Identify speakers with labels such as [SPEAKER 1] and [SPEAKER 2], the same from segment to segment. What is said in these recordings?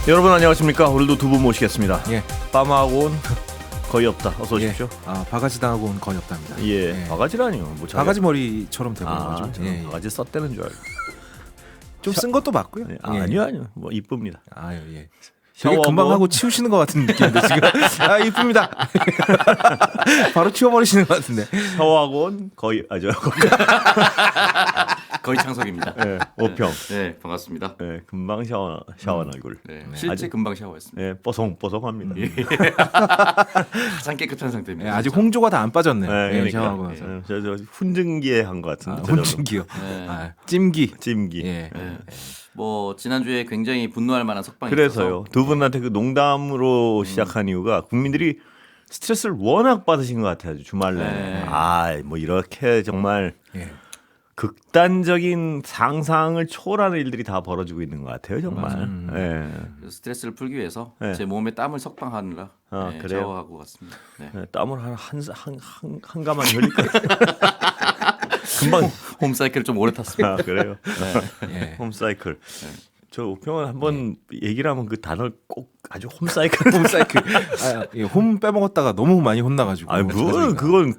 [SPEAKER 1] 여러분 안녕하십니까. 오늘도 두 분 모시겠습니다.
[SPEAKER 2] 예.
[SPEAKER 1] 빠마하고는 거의 없다. 어서 오십시오.
[SPEAKER 2] 예. 바가지 당하고는 거의 없답니다.
[SPEAKER 1] 예. 바가지라니요. 뭐
[SPEAKER 2] 바가지 머리처럼 되버려가지고.
[SPEAKER 1] 저는 바가지 썼다는 줄 알고.
[SPEAKER 2] 좀 쓴 것도 맞고요.
[SPEAKER 1] 예. 아니요. 뭐 이쁩니다.
[SPEAKER 2] 아유 예. 되게 금방 하고 치우시는 것 같은 느낌인데 지금. 이쁩니다. 바로 치워버리시는 것 같은데.
[SPEAKER 1] 샤워하고는 거의
[SPEAKER 3] 거의 창석입니다.
[SPEAKER 1] 네, 5평.
[SPEAKER 3] 네, 반갑습니다.
[SPEAKER 1] 네, 금방 샤워한 얼굴.
[SPEAKER 3] 네, 실제
[SPEAKER 1] 아직,
[SPEAKER 3] 금방 샤워했습니다.
[SPEAKER 1] 네, 뽀송뽀송합니다.
[SPEAKER 3] 예. 가장 깨끗한 상태입니다.
[SPEAKER 2] 예, 아직 홍조가 다 안 빠졌네요.
[SPEAKER 1] 네, 그러니까.
[SPEAKER 2] 샤워하고 나서.
[SPEAKER 1] 저 훈증기에 한 것 같은데.
[SPEAKER 2] 혼증기요.
[SPEAKER 3] 네.
[SPEAKER 2] 찜기.
[SPEAKER 1] 찜기.
[SPEAKER 2] 예.
[SPEAKER 3] 네. 뭐 지난주에 굉장히 분노할 만한 석방이
[SPEAKER 1] 그래서요.
[SPEAKER 3] 있어서
[SPEAKER 1] 두 분한테 그 농담으로 시작한 이유가 국민들이 스트레스를 워낙 받으신 것 같아요. 주말 내내.
[SPEAKER 3] 네.
[SPEAKER 1] 뭐 이렇게 정말
[SPEAKER 2] 예.
[SPEAKER 1] 극단적인 상상을 초월하는 일들이 다 벌어지고 있는 것 같아요. 정말. 예.
[SPEAKER 3] 그래서 스트레스를 풀기 위해서
[SPEAKER 1] 네.
[SPEAKER 3] 제 몸에 땀을 석방하느라
[SPEAKER 1] 그래요?
[SPEAKER 3] 샤워하고 왔습니다. 네.
[SPEAKER 1] 네, 땀을 한 가마니 흘릴 거예요. 금방.
[SPEAKER 3] 홈사이클을 좀 오래 탔습니다.
[SPEAKER 1] 그래요.
[SPEAKER 2] 예.
[SPEAKER 1] 홈사이클. 저 우평은 한번 얘기를 하면 그 단어를 꼭 아주 홈사이클.
[SPEAKER 2] 홈사이클. 홈 빼먹었다가 너무 많이 혼나가지고.
[SPEAKER 1] 그건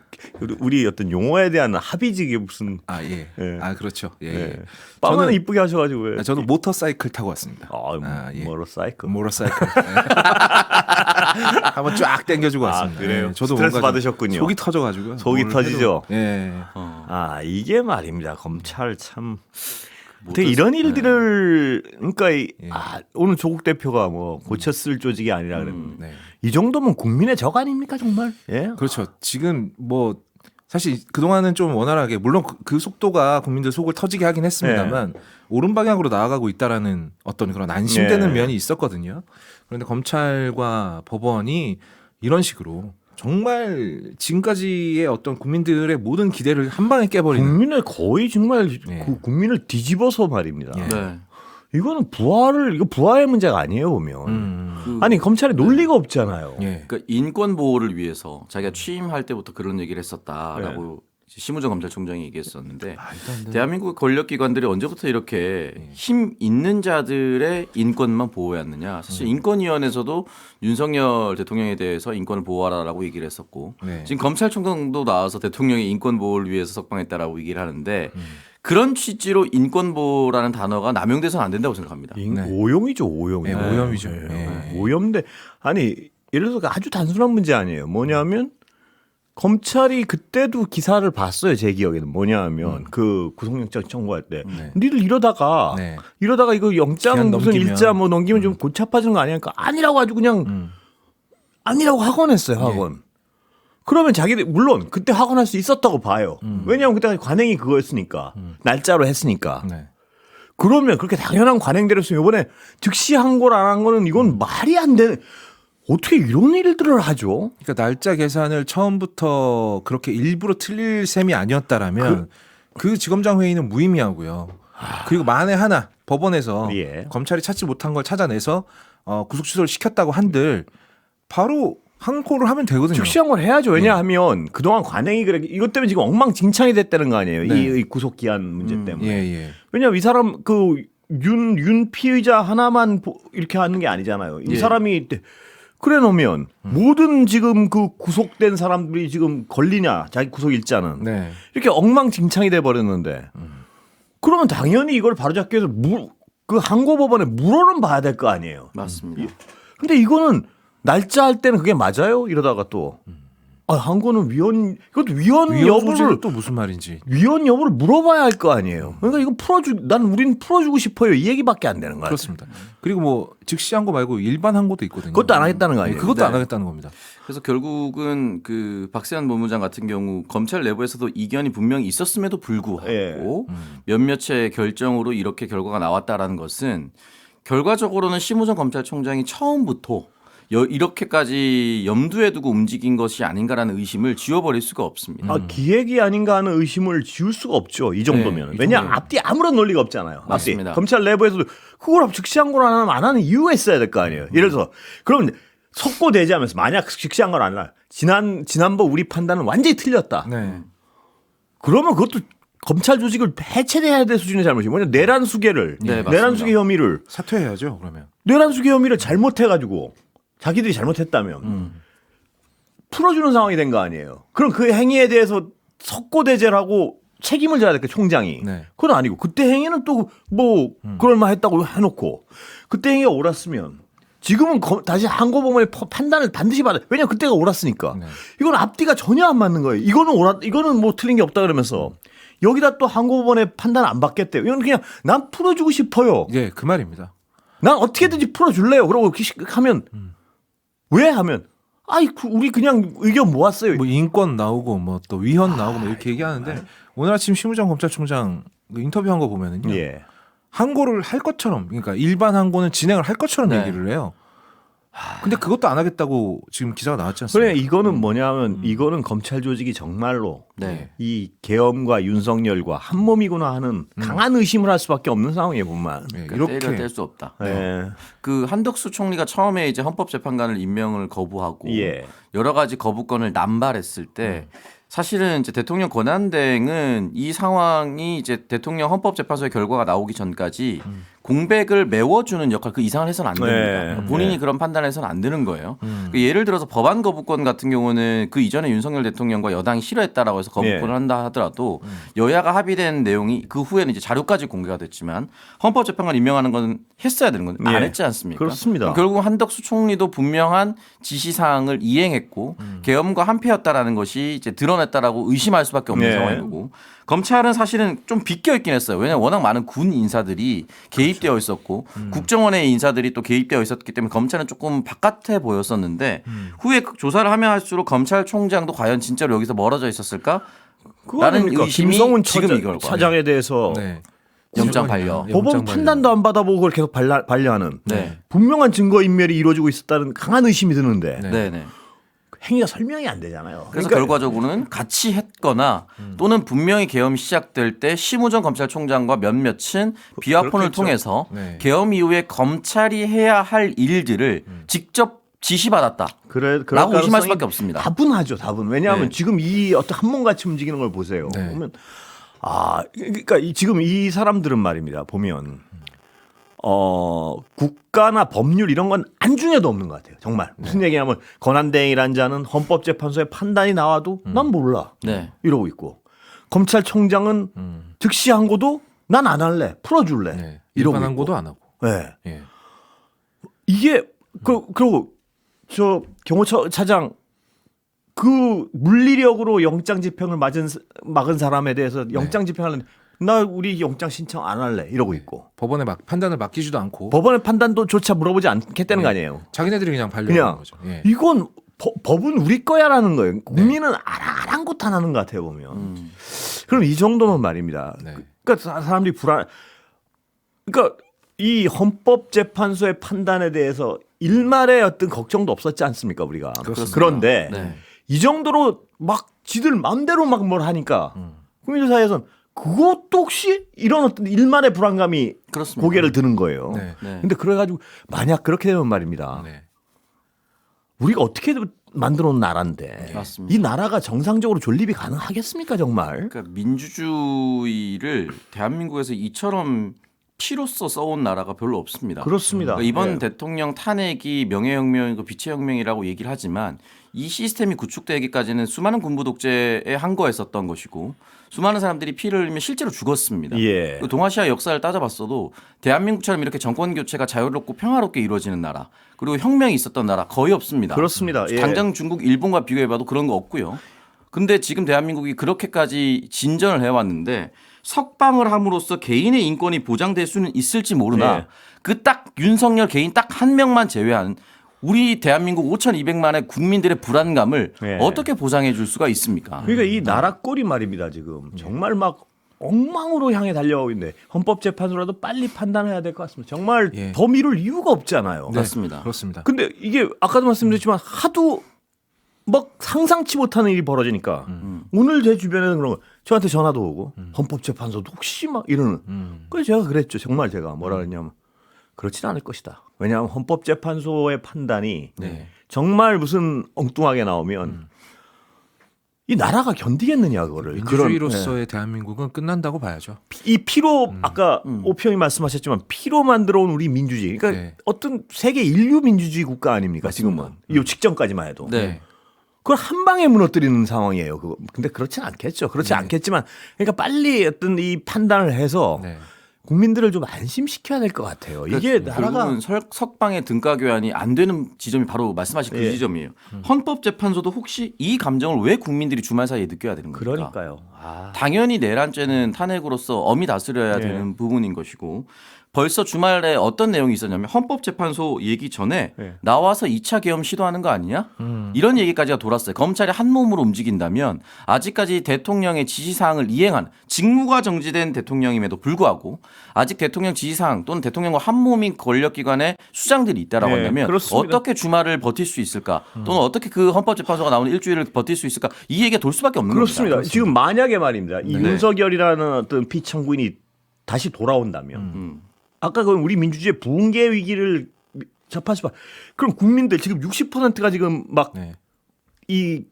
[SPEAKER 1] 우리 어떤 용어에 대한 합의직이 무슨.
[SPEAKER 2] 예.
[SPEAKER 1] 예.
[SPEAKER 2] 그렇죠. 예.
[SPEAKER 1] 예. 빠마는 이쁘게 하셔가지고. 왜.
[SPEAKER 2] 저는 모터사이클 타고 왔습니다. 예.
[SPEAKER 1] 모터사이클.
[SPEAKER 2] 모터사이클. 한번 쫙 당겨주고 왔습니다.
[SPEAKER 1] 그래요?
[SPEAKER 2] 예. 저도
[SPEAKER 1] 스트레스
[SPEAKER 2] 뭔가
[SPEAKER 1] 받으셨군요.
[SPEAKER 2] 속이 터져가지고.
[SPEAKER 1] 속이 터지죠.
[SPEAKER 2] 예.
[SPEAKER 1] 이게 말입니다. 검찰 참. 되게 이런 일들을 그러니까 오늘 조국 대표가 뭐 고쳤을 조직이 아니라 그랬는데
[SPEAKER 2] 네.
[SPEAKER 1] 이 정도면 국민의 적 아닙니까 정말? 예.
[SPEAKER 2] 그렇죠. 지금 뭐 사실 그동안은 좀 원활하게 물론 그 속도가 국민들 속을 터지게 하긴 했습니다만 옳은 방향으로 나아가고 있다라는 어떤 그런 안심되는 면이 있었거든요. 그런데 검찰과 법원이 이런 식으로 정말 지금까지의 어떤 국민들의 모든 기대를 한 방에 깨버리는
[SPEAKER 1] 국민을 거의 정말
[SPEAKER 2] 예.
[SPEAKER 1] 국민을 뒤집어서 말입니다.
[SPEAKER 2] 예.
[SPEAKER 3] 네.
[SPEAKER 1] 이거는 이거 부활의 문제가 아니에요 보면.
[SPEAKER 3] 그,
[SPEAKER 1] 아니 검찰에 논리가 없잖아요.
[SPEAKER 2] 예.
[SPEAKER 3] 그러니까 인권 보호를 위해서 자기가 취임할 때부터 그런 얘기를 했었다라고 심우정 검찰총장이 얘기했었는데 대한민국 권력기관들이 언제부터 이렇게 힘 있는 자들의 인권만 보호해왔느냐. 사실 인권위원회에서도 윤석열 대통령에 대해서 인권을 보호하라라고 얘기를 했었고
[SPEAKER 2] 네.
[SPEAKER 3] 지금 검찰총장도 나와서 대통령의 인권 보호를 위해서 석방했다라고 얘기를 하는데 그런 취지로 인권보호라는 단어가 남용돼서는 안 된다고 생각합니다.
[SPEAKER 1] 오염이죠 오염.
[SPEAKER 2] 네, 오염이죠.
[SPEAKER 1] 오염인데 아니 예를 들어서 아주 단순한 문제 아니에요. 뭐냐면 검찰이 그때도 기사를 봤어요. 제 기억에는 뭐냐면 그 구속영장 청구할 때 니들 이러다가 이거 영장
[SPEAKER 2] 기한
[SPEAKER 1] 무슨
[SPEAKER 2] 넘기면.
[SPEAKER 1] 일자 뭐 넘기면 좀 골치 아파지는 거 아니니까 아니라고 아주 그냥 아니라고 확언했어요. 확언. 그러면 자기들 물론 그때 확언할 수 있었다고 봐요. 왜냐하면 그때 관행이 그거였으니까 날짜로 했으니까.
[SPEAKER 2] 네.
[SPEAKER 1] 그러면 그렇게 당연한 관행대로 했으면 이번에 즉시 항고를 안 한 거는 이건 말이 안 되는. 어떻게 이런 일들을 하죠?
[SPEAKER 2] 그러니까 날짜 계산을 처음부터 그렇게 일부러 틀릴 셈이 아니었다라면 그 지검장 회의는 무의미하고요. 그리고 만에 하나 법원에서 검찰이 찾지 못한 걸 찾아내서 구속 취소를 시켰다고 한들 바로 항고를 하면 되거든요.
[SPEAKER 1] 즉시 항고를 해야죠. 왜냐하면 그동안 관행이 그래 이것 때문에 지금 엉망진창이 됐다는 거 아니에요. 이 구속 기한 문제 때문에. 왜냐하면 이 사람 윤 피의자 하나만 이렇게 하는 게 아니잖아요. 이 사람이 그래 놓으면 모든 지금 그 구속된 사람들이 지금 걸리냐 자기 구속 일자는 이렇게 엉망진창이 돼 버렸는데 그러면 당연히 이걸 바로잡기 위해서 그 항고법원에 물어는 봐야 될 거 아니에요.
[SPEAKER 3] 맞습니다.
[SPEAKER 1] 근데 이거는 날짜 할 때는 그게 맞아요? 이러다가 또 항고는 이것도 위헌 여부를
[SPEAKER 2] 또 무슨 말인지
[SPEAKER 1] 위헌 여부를 물어봐야 할 거 아니에요. 그러니까 이거 우린 풀어주고 싶어요. 이 얘기밖에 안 되는 거예요.
[SPEAKER 2] 그렇습니다. 그리고 뭐 즉시 항고 말고 일반 항고도 있거든요.
[SPEAKER 1] 그것도 안 하겠다는 거 아니에요?
[SPEAKER 2] 그것도 안 하겠다는 겁니다.
[SPEAKER 3] 그래서 결국은 그 박세환 법무장 같은 경우 검찰 내부에서도 이견이 분명히 있었음에도 불구하고 몇몇의 결정으로 이렇게 결과가 나왔다라는 것은 결과적으로는 심우정 검찰총장이 처음부터 이렇게까지 염두에 두고 움직인 것이 아닌가라는 의심을 지워버릴 수가 없습니다.
[SPEAKER 1] 기획이 아닌가 하는 의심을 지울 수가 없죠. 이 정도면. 왜냐하면 앞뒤 아무런 논리가 없잖아요.
[SPEAKER 3] 맞습니다.
[SPEAKER 1] 검찰 내부에서도 그걸 즉시 항고를 안 하는 이유가 있어야 될 거 아니에요. 예를 들어서 그럼 석고대지하면서 만약 즉시 항고를 안 하나 지난번 우리 판단은 완전히 틀렸다. 그러면 그것도 검찰 조직을 해체해야 될 수준의 잘못이 뭐냐 내란수계를
[SPEAKER 3] 네,
[SPEAKER 1] 내란수계 혐의를
[SPEAKER 2] 사퇴해야죠. 그러면
[SPEAKER 1] 내란수계 혐의를 잘못해가지고 자기들이 잘못했다면 풀어주는 상황이 된 거 아니에요. 그럼 그 행위에 대해서 석고대죄를 하고 책임을 져야 될까 총장이.
[SPEAKER 2] 네.
[SPEAKER 1] 그건 아니고 그때 행위는 또 뭐 그럴만했다고 해놓고 그때 행위가 옳았으면 지금은 다시 항고법원의 판단을 반드시 받아. 왜냐면 그때가 옳았으니까.
[SPEAKER 2] 네.
[SPEAKER 1] 이건 앞뒤가 전혀 안 맞는 거예요. 이거는 뭐 틀린 게 없다 그러면서 여기다 또 항고법원의 판단 안 받겠대요. 이건 그냥 난 풀어주고 싶어요.
[SPEAKER 2] 예, 그 말입니다.
[SPEAKER 1] 난 어떻게든지 풀어줄래요. 그러고 하면 왜 하면 우리 그냥 의견 모았어요.
[SPEAKER 2] 뭐 인권 나오고 뭐 또 위헌 나오고 뭐 이렇게 얘기하는데 오늘 아침 심우정 검찰총장 인터뷰한 거 보면은요.
[SPEAKER 1] 예.
[SPEAKER 2] 항고를 할 것처럼 그러니까 일반 항고는 진행을 할 것처럼
[SPEAKER 3] 네.
[SPEAKER 2] 얘기를 해요. 근데 그것도 안 하겠다고 지금 기사가 나왔지 않습니까?
[SPEAKER 1] 그래 이거는 뭐냐면 이거는 검찰 조직이 정말로
[SPEAKER 3] 네.
[SPEAKER 1] 이 계엄과 윤석열과 한 몸이구나 하는 강한 의심을 할 수밖에 없는 상황이에요, 보면.
[SPEAKER 2] 예,
[SPEAKER 3] 그러니까
[SPEAKER 2] 이렇게
[SPEAKER 3] 뗄 수 없다.
[SPEAKER 1] 예.
[SPEAKER 3] 그 한덕수 총리가 처음에 이제 헌법재판관을 임명을 거부하고
[SPEAKER 1] 예.
[SPEAKER 3] 여러 가지 거부권을 남발했을 때 사실은 이제 대통령 권한대행은 이 상황이 이제 대통령 헌법재판소의 결과가 나오기 전까지 공백을 메워주는 역할 그 이상을 해서는 안 됩니다.
[SPEAKER 1] 네.
[SPEAKER 3] 본인이
[SPEAKER 1] 네.
[SPEAKER 3] 그런 판단을 해서는 안 되는 거예요. 그 예를 들어서 법안 거부권 같은 경우는 그 이전에 윤석열 대통령과 여당이 싫어했다라고 해서 거부권을
[SPEAKER 1] 네.
[SPEAKER 3] 한다 하더라도 여야가 합의된 내용이 그 후에는 이제 자료까지 공개가 됐지만 헌법재판관 임명하는 건 했어야 되는 건데 안
[SPEAKER 1] 예.
[SPEAKER 3] 했지 않습니까?
[SPEAKER 1] 그렇습니다.
[SPEAKER 3] 결국 한덕수 총리도 분명한 지시사항을 이행했고 계엄과 한패였다라는 것이 이제 드러냈다라고 의심할 수밖에 없는
[SPEAKER 1] 네.
[SPEAKER 3] 상황인 거고 검찰은 사실은 좀 비껴 있긴 했어요. 왜냐하면 워낙 많은 군 인사들이 개입되어 있었고 국정원의 인사들이 또 개입되어 있었기 때문에 검찰은 조금 바깥에 보였었는데 후에 조사를 하면 할수록 검찰총장도 과연 진짜로 여기서 멀어져 있었을까? 라는 의심이
[SPEAKER 1] 김성훈
[SPEAKER 3] 지금 이 결과.
[SPEAKER 1] 차장에 대해서
[SPEAKER 2] 네.
[SPEAKER 3] 영장 반려.
[SPEAKER 1] 법원
[SPEAKER 2] 영장
[SPEAKER 1] 판단도 안 받아보고 그걸 계속 반려하는
[SPEAKER 3] 네.
[SPEAKER 1] 분명한 증거 인멸이 이루어지고 있었다는 강한 의심이 드는데
[SPEAKER 2] 네.
[SPEAKER 3] 네네.
[SPEAKER 1] 행위가 설명이 안 되잖아요.
[SPEAKER 3] 그래서
[SPEAKER 1] 그러니까
[SPEAKER 3] 결과적으로는 같이 했거나 또는 분명히 계엄이 시작될 때 심우정 검찰총장과 몇몇은 비화폰을
[SPEAKER 1] 그렇겠죠.
[SPEAKER 3] 통해서
[SPEAKER 2] 네.
[SPEAKER 3] 계엄 이후에 검찰이 해야 할 일들을 직접 지시받았다.
[SPEAKER 1] 그럴
[SPEAKER 3] 라고 의심할
[SPEAKER 1] 가능성이
[SPEAKER 3] 수밖에 없습니다.
[SPEAKER 1] 다분하죠, 다분. 왜냐하면
[SPEAKER 3] 네.
[SPEAKER 1] 지금 이 어떤 한 몸같이 움직이는 걸 보세요.
[SPEAKER 2] 네.
[SPEAKER 1] 보면 그러니까 지금 이 사람들은 말입니다. 보면 국가나 법률 이런 건 안중에도 없는 것 같아요. 정말 무슨 얘기냐면 권한대행이라는 자는 헌법재판소의 판단이 나와도 난 몰라
[SPEAKER 3] 네.
[SPEAKER 1] 이러고 있고 검찰총장은 즉시 항고도 난 안 할래 풀어줄래
[SPEAKER 2] 네.
[SPEAKER 1] 이러고
[SPEAKER 2] 일반
[SPEAKER 1] 있고.
[SPEAKER 2] 항고도 안 하고.
[SPEAKER 1] 네.
[SPEAKER 2] 예.
[SPEAKER 1] 이게 그리고 저 경호처차장 그 물리력으로 영장 집행을 막은 사람에 대해서 영장 집행하는 나 우리 영장 신청 안 할래 이러고 있고
[SPEAKER 2] 법원에 판단을 맡기지도 않고
[SPEAKER 1] 법원의 판단도조차 물어보지 않겠다는 거 아니에요.
[SPEAKER 2] 자기네들이 그냥
[SPEAKER 1] 그냥
[SPEAKER 2] 반려하는 거죠. 예.
[SPEAKER 1] 이건 법은 우리 거야라는 거예요. 국민은 아랑곳하는 것 같아요 보면. 그럼 이 정도면 말입니다.
[SPEAKER 2] 네.
[SPEAKER 1] 그러니까 사람들이 그러니까 이 헌법재판소의 판단에 대해서 일말의 어떤 걱정도 없었지 않습니까 우리가.
[SPEAKER 2] 그렇습니다.
[SPEAKER 1] 그런데
[SPEAKER 3] 네.
[SPEAKER 1] 이 정도로 막 지들 마음대로 막 뭘 하니까 국민들 사이에서는 그것도 혹시 이런 어떤 일만의 불안감이
[SPEAKER 3] 그렇습니다.
[SPEAKER 1] 고개를 드는 거예요.
[SPEAKER 2] 네.
[SPEAKER 3] 네.
[SPEAKER 1] 근데 그래가지고 만약 그렇게 되면 말입니다.
[SPEAKER 2] 네.
[SPEAKER 1] 우리가 어떻게 만들어 놓은 나라인데
[SPEAKER 3] 맞습니다.
[SPEAKER 1] 이 나라가 정상적으로 존립이 가능하겠습니까 정말?
[SPEAKER 3] 그러니까 민주주의를 대한민국에서 이처럼 피로써 써온 나라가 별로 없습니다.
[SPEAKER 1] 그렇습니다.
[SPEAKER 3] 그러니까 이번
[SPEAKER 1] 예.
[SPEAKER 3] 대통령 탄핵이 명예혁명이고 빛의 혁명이라고 얘기를 하지만 이 시스템이 구축되기까지는 수많은 군부 독재에 항거했었던 것이고 수많은 사람들이 피를 흘리며 실제로 죽었습니다.
[SPEAKER 1] 예.
[SPEAKER 3] 그 동아시아 역사를 따져봤어도 대한민국처럼 이렇게 정권 교체가 자유롭고 평화롭게 이루어지는 나라 그리고 혁명이 있었던 나라 거의 없습니다.
[SPEAKER 1] 그렇습니다. 예.
[SPEAKER 3] 당장 중국, 일본과 비교해봐도 그런 거 없고요. 근데 지금 대한민국이 그렇게까지 진전을 해왔는데 석방을 함으로써 개인의 인권이 보장될 수는 있을지 모르나
[SPEAKER 1] 네.
[SPEAKER 3] 그 딱 윤석열 개인 딱 한 명만 제외한 우리 대한민국 5,200만의 국민들의 불안감을
[SPEAKER 1] 네.
[SPEAKER 3] 어떻게 보장해 줄 수가 있습니까?
[SPEAKER 1] 그러니까 이 나라 꼴이 말입니다 지금 정말 막 엉망으로 향해 달려가고 있는데 헌법재판소라도 빨리 판단해야 될 것 같습니다. 정말
[SPEAKER 2] 예.
[SPEAKER 1] 더 미룰 이유가 없잖아요.
[SPEAKER 2] 네.
[SPEAKER 3] 맞습니다.
[SPEAKER 2] 그렇습니다.
[SPEAKER 1] 근데 이게 아까도 말씀드렸지만 하도 막 상상치 못하는 일이 벌어지니까 오늘 제 주변에는 그런 거 저한테 전화도 오고 헌법재판소도 혹시 막 이러는 그래서 제가 그랬죠. 정말 제가 뭐라 그랬냐면 그렇진 않을 것이다. 왜냐하면 헌법재판소의 판단이
[SPEAKER 3] 네.
[SPEAKER 1] 정말 무슨 엉뚱하게 나오면 이 나라가 견디겠느냐 그거를.
[SPEAKER 2] 민주주의로서의 대한민국은 끝난다고 봐야죠.
[SPEAKER 1] 이 피로 아까 오평이 말씀하셨지만 피로 만들어온 우리 민주주의. 그러니까 어떤 세계 인류 민주주의 국가 아닙니까 지금은. 이 직전까지만 해도.
[SPEAKER 3] 네.
[SPEAKER 1] 그걸 한 방에 무너뜨리는 상황이에요. 그거. 근데 그렇진 않겠죠. 그렇지 않겠지만 그러니까 빨리 어떤 이 판단을 해서 국민들을 좀 안심시켜야 될 것 같아요. 이게 나라가
[SPEAKER 3] 결국은 석방의 등가 교환이 안 되는 지점이 바로 말씀하신 그 지점이에요. 헌법재판소도 혹시 이 감정을 왜 국민들이 주말 사이에 느껴야 되는 겁니까?
[SPEAKER 1] 그러니까요.
[SPEAKER 3] 당연히 내란죄는 탄핵으로서 엄히 다스려야 되는 부분인 것이고 벌써 주말에 어떤 내용이 있었냐면 헌법재판소 얘기 전에 나와서 2차 계엄 시도하는 거 아니냐? 이런 얘기까지가 돌았어요. 검찰이 한 몸으로 움직인다면 아직까지 대통령의 지시사항을 이행한 직무가 정지된 대통령임에도 불구하고 아직 대통령 지시사항 또는 대통령과 한 몸인 권력기관에 수장들이 있다라고 한다면
[SPEAKER 1] 그렇습니다.
[SPEAKER 3] 어떻게 주말을 버틸 수 있을까? 또는 어떻게 그 헌법재판소가 나오는 일주일을 버틸 수 있을까? 이 얘기가 돌 수밖에 없는
[SPEAKER 1] 그렇습니다.
[SPEAKER 3] 겁니다.
[SPEAKER 1] 지금 만약에 말입니다. 이 윤석열이라는 어떤 피청구인이 다시 돌아온다면 아까 그 우리 민주주의 붕괴 위기를 접하시 봐. 그럼 국민들 지금 60%가 지금 막 이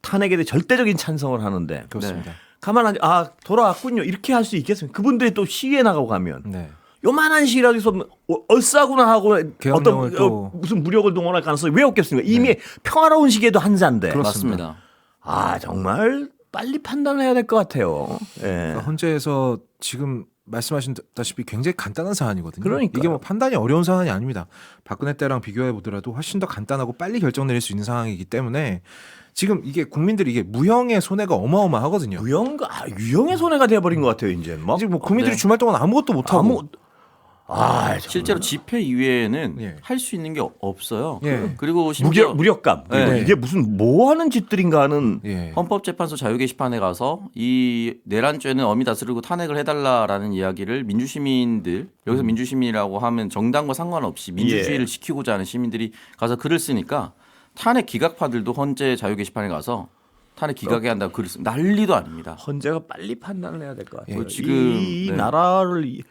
[SPEAKER 1] 탄핵에 대해 절대적인 찬성을 하는데
[SPEAKER 2] 그렇습니다.
[SPEAKER 1] 가만히 돌아왔군요. 이렇게 할 수 있겠습니까? 그분들이 또 시위에 나가고 가면 요만한 시위라도 있으면 얼싸구나 하고 어떤 무슨 무력을 동원할 가능성이 왜 없겠습니까? 이미 평화로운 시기에도 한산데.
[SPEAKER 3] 맞습니다.
[SPEAKER 1] 정말 빨리 판단을 해야 될 것 같아요.
[SPEAKER 2] 그러니까 헌재에서 지금 말씀하신다시피 굉장히 간단한 사안이거든요.
[SPEAKER 1] 그러니까요.
[SPEAKER 2] 이게 뭐 판단이 어려운 사안이 아닙니다. 박근혜 때랑 비교해 보더라도 훨씬 더 간단하고 빨리 결정 내릴 수 있는 상황이기 때문에 지금 이게 국민들이 이게 무형의 손해가 어마어마하거든요.
[SPEAKER 1] 유형의 손해가 돼버린 것 같아요. 이제 막
[SPEAKER 2] 지금 뭐 국민들이 주말 동안 아무것도 못 하고
[SPEAKER 3] 실제로 집회 이외에는 할 수 있는 게 없어요. 그리고
[SPEAKER 1] 무력감. 이게 무슨 뭐 하는 짓들인가 하는
[SPEAKER 3] 헌법재판소 자유 게시판에 가서 이 내란죄는 엄히 다스리고 탄핵을 해달라라는 이야기를 민주시민들 여기서 민주시민이라고 하면 정당과 상관없이 민주주의를 지키고자 하는 시민들이 가서 글을 쓰니까 탄핵 기각파들도 헌재 자유 게시판에 가서 탄핵 기각해야 한다고 글을 쓰면 난리도 아닙니다.
[SPEAKER 1] 헌재가 빨리 판단을 해야 될 것 같아요.
[SPEAKER 3] 지금
[SPEAKER 1] 이 나라를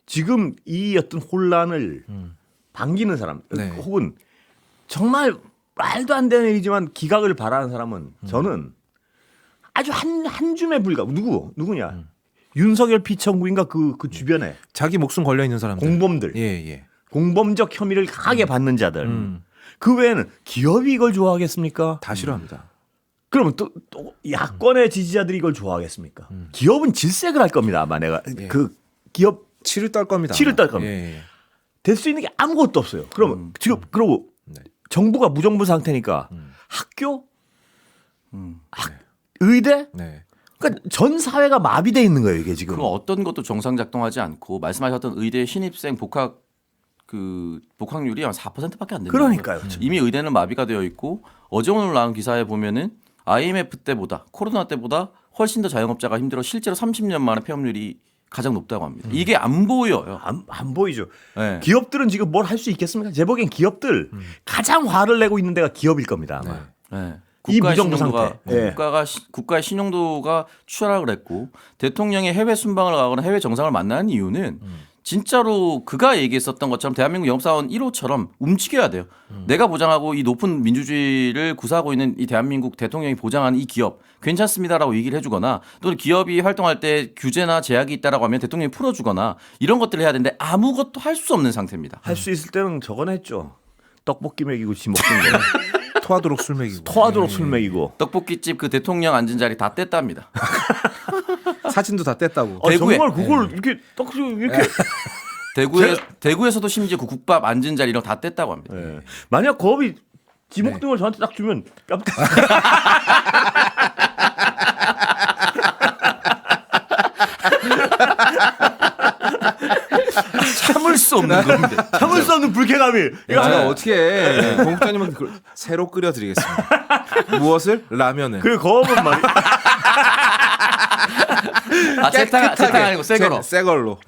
[SPEAKER 1] 지금 이 어떤 혼란을 반기는 사람 혹은 정말 말도 안 되는 일이지만 기각을 바라는 사람은 저는 아주 한 줌에 불과 누구냐 윤석열 피청구인가 그 주변에
[SPEAKER 2] 자기 목숨 걸려 있는 사람들
[SPEAKER 1] 공범들 공범적 혐의를 강하게 받는 자들 그 외에는 기업이 이걸 좋아하겠습니까?
[SPEAKER 2] 다 싫어합니다.
[SPEAKER 1] 그러면 또 야권의 지지자들이 이걸 좋아하겠습니까? 기업은 질색을 할 겁니다. 아마 내가 그 기업
[SPEAKER 2] 치를 떨 겁니다.
[SPEAKER 1] 치를 떨 겁니다. 될 수 있는 게 아무것도 없어요. 그러면 지금 그러고 정부가 무정부 상태니까 학교, 의대, 그러니까 전 사회가 마비돼 있는 거예요. 이게 지금.
[SPEAKER 3] 그럼 어떤 것도 정상 작동하지 않고 말씀하셨던 의대 신입생 복학률이 한 4%밖에 안 됩니다.
[SPEAKER 1] 그러니까요.
[SPEAKER 3] 이미 의대는 마비가 되어 있고 어제 오늘 나온 기사에 보면은 IMF 때보다 코로나 때보다 훨씬 더 자영업자가 힘들어 실제로 30년 만에 폐업률이 가장 높다고 합니다. 이게 안 보여요.
[SPEAKER 1] 안 보이죠. 기업들은 지금 뭘 할 수 있겠습니까? 제 보기엔 기업들 가장 화를 내고 있는 데가 기업일 겁니다. 이 무정부 상태.
[SPEAKER 3] 국가의 신용도가 추락을 했고 대통령이 해외 순방을 가거나 해외 정상을 만나는 이유는 진짜로 그가 얘기했었던 것처럼 대한민국 영업사원 1호처럼 움직여야 돼요. 내가 보장하고 이 높은 민주주의를 구사하고 있는 이 대한민국 대통령이 보장하는 이 기업 괜찮습니다라고 얘기를 해주거나 또는 기업이 활동할 때 규제나 제약이 있다라고 하면 대통령이 풀어주거나 이런 것들을 해야 되는데 아무것도 할 수 없는 상태입니다.
[SPEAKER 1] 할 수 있을 때는 저건 했죠. 떡볶이 먹이고 지 먹는 거.
[SPEAKER 2] 토하도록 술 먹이고.
[SPEAKER 1] 토하도록 술 먹이고.
[SPEAKER 3] 떡볶이집 그 대통령 앉은 자리 다 뗐답니다.
[SPEAKER 2] 사진도 다 뗐다고.
[SPEAKER 1] 대구에. 정말 그걸 이렇게 이렇게
[SPEAKER 3] 대구에서도 심지어 그 국밥 앉은 자리 이런 거 다 뗐다고 합니다.
[SPEAKER 1] 만약 거업이 지목 등을 저한테 딱 주면 깜짝.
[SPEAKER 3] 참을 수 없는 건데.
[SPEAKER 1] 참을 수 없는 불쾌감이.
[SPEAKER 2] 제가 어떻게 공국장님은 새로 끓여드리겠습니다. 무엇을? 라면을.
[SPEAKER 1] 그 거업은 말이.
[SPEAKER 3] 세탕 아니고 새 걸로.
[SPEAKER 2] 새 걸로.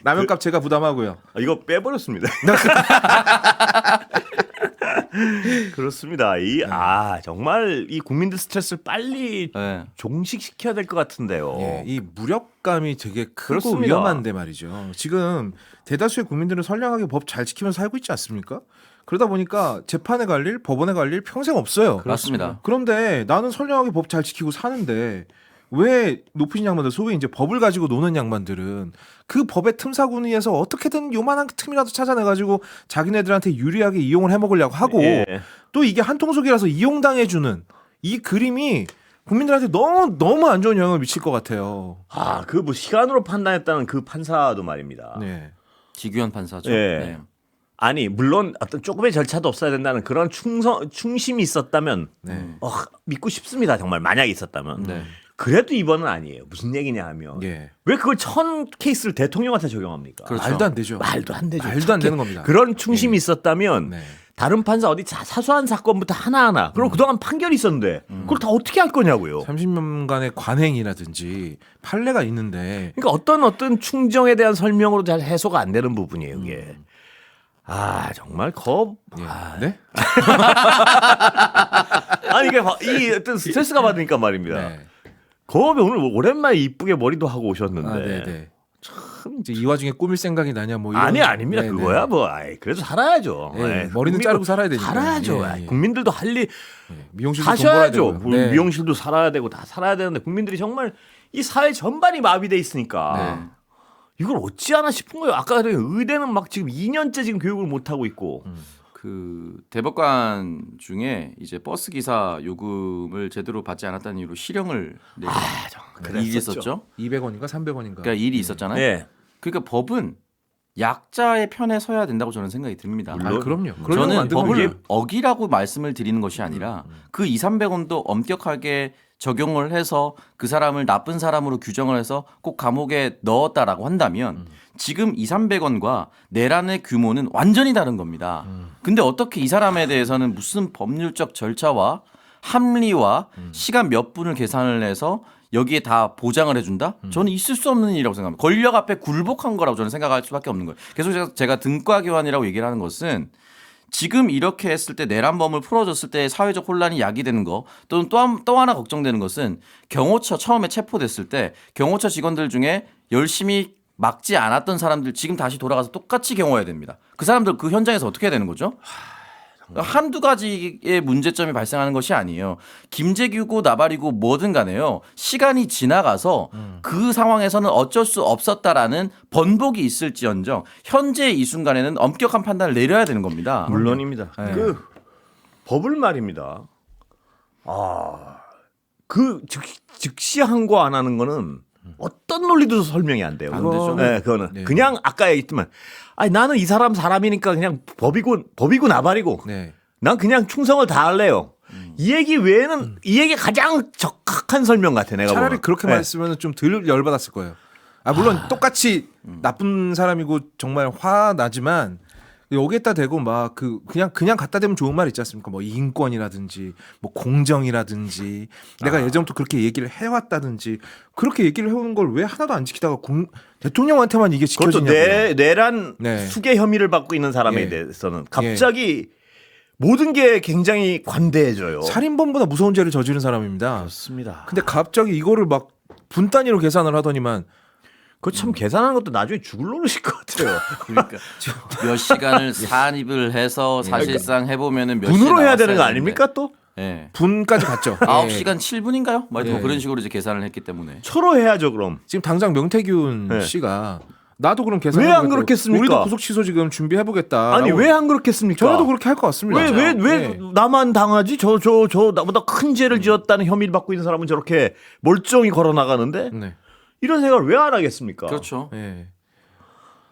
[SPEAKER 2] 라면값 제가 부담하고요.
[SPEAKER 1] 이거 빼버렸습니다. 그렇습니다. 정말 이 국민들 스트레스를 빨리 종식시켜야 될 것 같은데요.
[SPEAKER 2] 이 무력감이 되게 크고
[SPEAKER 1] 그렇습니다.
[SPEAKER 2] 위험한데 말이죠. 지금 대다수의 국민들은 선량하게 법 잘 지키면서 살고 있지 않습니까? 그러다 보니까 재판에 갈 일, 법원에 갈 일 평생 없어요.
[SPEAKER 3] 맞습니다.
[SPEAKER 2] 그런데 나는 선량하게 법 잘 지키고 사는데 왜 높으신 양반들, 소위 이제 법을 가지고 노는 양반들은 그 법의 틈사구니에서 어떻게든 요만한 틈이라도 찾아내가지고 자기네들한테 유리하게 이용을 해먹으려고 하고
[SPEAKER 1] 예.
[SPEAKER 2] 또 이게 한통속이라서 이용당해주는 이 그림이 국민들한테 너무 안 좋은 영향을 미칠 것 같아요.
[SPEAKER 1] 그 뭐 시간으로 판단했다는 그 판사도 말입니다.
[SPEAKER 2] 네.
[SPEAKER 3] 지규현 판사죠.
[SPEAKER 1] 예.
[SPEAKER 3] 네.
[SPEAKER 1] 아니 물론 어떤 조금의 절차도 없어야 된다는 그런 충심이 있었다면
[SPEAKER 2] 네.
[SPEAKER 1] 믿고 싶습니다. 정말 만약에 있었다면.
[SPEAKER 3] 네.
[SPEAKER 1] 그래도 이번은 아니에요. 무슨 얘기냐 하면
[SPEAKER 2] 예.
[SPEAKER 1] 왜 그걸 1000 케이스를 대통령한테 적용합니까?
[SPEAKER 3] 그렇죠.
[SPEAKER 2] 말도 안 되죠.
[SPEAKER 1] 말도 안 되죠.
[SPEAKER 2] 말도 안 되는 겁니다.
[SPEAKER 1] 그런 충심이 있었다면
[SPEAKER 2] 네.
[SPEAKER 1] 다른 판사 어디 사소한 사건부터 하나하나 그리고 그동안 판결이 있었는데 그걸 다 어떻게 할 거냐고요.
[SPEAKER 2] 30년간의 관행이라든지 판례가 있는데
[SPEAKER 1] 그러니까 어떤 충정에 대한 설명으로 잘 해소가 안 되는 부분이에요. 이게. 정말
[SPEAKER 2] 예. 네?
[SPEAKER 1] 아니 이게 이 어떤 스트레스가 받으니까 말입니다.
[SPEAKER 2] 네.
[SPEAKER 1] 겁이 오늘 오랜만에 이쁘게 머리도 하고 오셨는데.
[SPEAKER 2] 네. 참 이제 이 와중에 꾸밀 생각이 나냐 뭐 이런.
[SPEAKER 1] 아닙니다.
[SPEAKER 2] 네,
[SPEAKER 1] 그거야
[SPEAKER 2] 네.
[SPEAKER 1] 뭐 그래도 살아야죠.
[SPEAKER 2] 네,
[SPEAKER 1] 예,
[SPEAKER 2] 머리는
[SPEAKER 1] 국민도
[SPEAKER 2] 자르고 살아야 되니까.
[SPEAKER 1] 살아야죠.
[SPEAKER 2] 예.
[SPEAKER 1] 국민들도 할 일
[SPEAKER 2] 미용실도 돈 벌어야
[SPEAKER 1] 하셔야죠.
[SPEAKER 2] 되고요. 네.
[SPEAKER 1] 미용실도 살아야 되고 다 살아야 되는데 국민들이 정말 이 사회 전반이 마비돼 있으니까
[SPEAKER 2] 네.
[SPEAKER 1] 이걸 어찌하나 싶은 거예요. 아까 의대는 막 지금 2년째 지금 교육을 못 하고 있고.
[SPEAKER 3] 그 대법관 중에 이제 버스 기사 요금을 제대로 받지 않았다는 이유로 실형을 내린 일이 있었죠.
[SPEAKER 2] 200원인가 300원인가.
[SPEAKER 3] 그러니까 일이 있었잖아요.
[SPEAKER 1] 예.
[SPEAKER 3] 그러니까 법은 약자의 편에 서야 된다고 저는 생각이 듭니다.
[SPEAKER 2] 그럼요.
[SPEAKER 3] 저는 법을
[SPEAKER 2] 겁니다.
[SPEAKER 3] 어기라고 말씀을 드리는 것이 아니라 그 200~300원도 엄격하게 적용을 해서 그 사람을 나쁜 사람으로 규정을 해서 꼭 감옥에 넣었다라고 한다면 지금 200~300원과 내란의 규모는 완전히 다른 겁니다. 근데 어떻게 이 사람에 대해서는 무슨 법률적 절차와 합리와 시간 몇 분을 계산을 해서 여기에 다 보장을 해준다? 저는 있을 수 없는 일이라고 생각합니다. 권력 앞에 굴복한 거라고 저는 생각할 수밖에 없는 거예요. 계속 제가 등과 교환이라고 얘기를 하는 것은 지금 이렇게 했을 때 내란범을 풀어줬을 때 사회적 혼란이 야기되는 거 또는 또 하나 걱정되는 것은 경호처 처음에 체포됐을 때 경호처 직원들 중에 열심히 막지 않았던 사람들 지금 다시 돌아가서 똑같이 경호해야 됩니다. 그 사람들 그 현장에서 어떻게 해야 되는 거죠? 한두 가지의 문제점이 발생하는 것이 아니에요. 김재규고 나발이고 뭐든 간에요. 시간이 지나가서 그 상황에서는 어쩔 수 없었다라는 번복이 있을지언정 현재 이 순간에는 엄격한 판단을 내려야 되는 겁니다.
[SPEAKER 1] 물론입니다.
[SPEAKER 3] 네.
[SPEAKER 1] 그 법을 말입니다. 그 즉시 항고 안 하는 거는 어떤 논리도 설명이 안 돼요.
[SPEAKER 3] 안 되죠.
[SPEAKER 1] 네, 그거는
[SPEAKER 2] 네.
[SPEAKER 1] 그냥 아까 얘기했지만 나는 이 사람이니까 그냥 법이고 나발이고
[SPEAKER 2] 네.
[SPEAKER 1] 난 그냥 충성을 다할래요. 이 얘기 외에는 이 얘기 가장 적합한 설명 같아 내가
[SPEAKER 2] 차라리
[SPEAKER 1] 보면.
[SPEAKER 2] 그렇게
[SPEAKER 1] 네.
[SPEAKER 2] 말했으면 좀 덜 열받았을 거예요. 물론 똑같이 나쁜 사람이고 정말 화나지만 여기에다 대고 막 그냥 갖다 대면 좋은 말 있지 않습니까? 뭐 인권이라든지 뭐 공정이라든지 내가 예전부터 그렇게 얘기를 해왔다든지 그렇게 얘기를 해오는 걸 왜 하나도 안 지키다가 대통령한테만 이게
[SPEAKER 1] 그것도
[SPEAKER 2] 지켜지냐고요.
[SPEAKER 1] 내란
[SPEAKER 2] 네.
[SPEAKER 1] 수괴 혐의를 받고 있는 사람에
[SPEAKER 2] 예.
[SPEAKER 1] 대해서는 갑자기 모든 게 굉장히 관대해져요.
[SPEAKER 2] 살인범보다 무서운 죄를 저지른 사람입니다.
[SPEAKER 1] 그렇습니다.
[SPEAKER 2] 근데 갑자기 이거를 막 분 단위로 계산을 하더니만
[SPEAKER 1] 그거 참 계산하는 것도 나중에 죽을 노릇일 것 같아요.
[SPEAKER 3] 그러니까 몇 시간을 산입을 해서 사실상 해보면은 몇
[SPEAKER 1] 분으로
[SPEAKER 3] 시에
[SPEAKER 1] 해야 되는 거
[SPEAKER 3] 나왔어야
[SPEAKER 1] 아닙니까 또?
[SPEAKER 3] 되는데. 예.
[SPEAKER 2] 분까지 갔죠.
[SPEAKER 3] 9시간 7분인가요? 뭐
[SPEAKER 2] 예.
[SPEAKER 3] 그런 식으로 이제 계산을 했기 때문에.
[SPEAKER 1] 초로 해야죠 그럼.
[SPEAKER 2] 지금 당장 명태균
[SPEAKER 1] 네.
[SPEAKER 2] 씨가 나도 그럼 계산
[SPEAKER 1] 왜 안 그렇겠습니까?
[SPEAKER 2] 우리도 구속 취소 지금 준비해 보겠다.
[SPEAKER 1] 아니 왜 안 그렇겠습니까?
[SPEAKER 2] 저희도 그렇게 할 것 같습니다.
[SPEAKER 1] 왜
[SPEAKER 2] 네.
[SPEAKER 1] 나만 당하지? 저 나보다 큰 죄를 지었다는 혐의를 받고 있는 사람은 저렇게 멀쩡히 걸어 나가는데
[SPEAKER 2] 네.
[SPEAKER 1] 이런 생각을 왜 안 하겠습니까?
[SPEAKER 3] 그렇죠.
[SPEAKER 2] 네.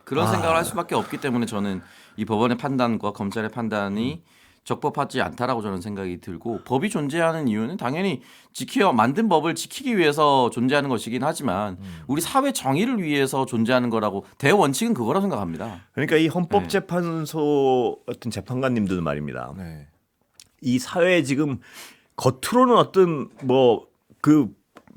[SPEAKER 3] 그런 생각을 할 수밖에 없기 때문에 저는 이 법원의 판단과 검찰의 판단이 적법하지 않다라고 저는 생각이 들고 법이 존재하는 이유는 당연히 만든 법을 지키기 위해서 존재하는 것이긴 하지만 우리 사회 정의를 위해서 존재하는 거라고 대원칙은 그거라고 생각합니다.
[SPEAKER 1] 그러니까 이 헌법재판소 어떤 재판관님들 말입니다.
[SPEAKER 2] 네.
[SPEAKER 1] 이 사회에 지금 겉으로는 어떤 그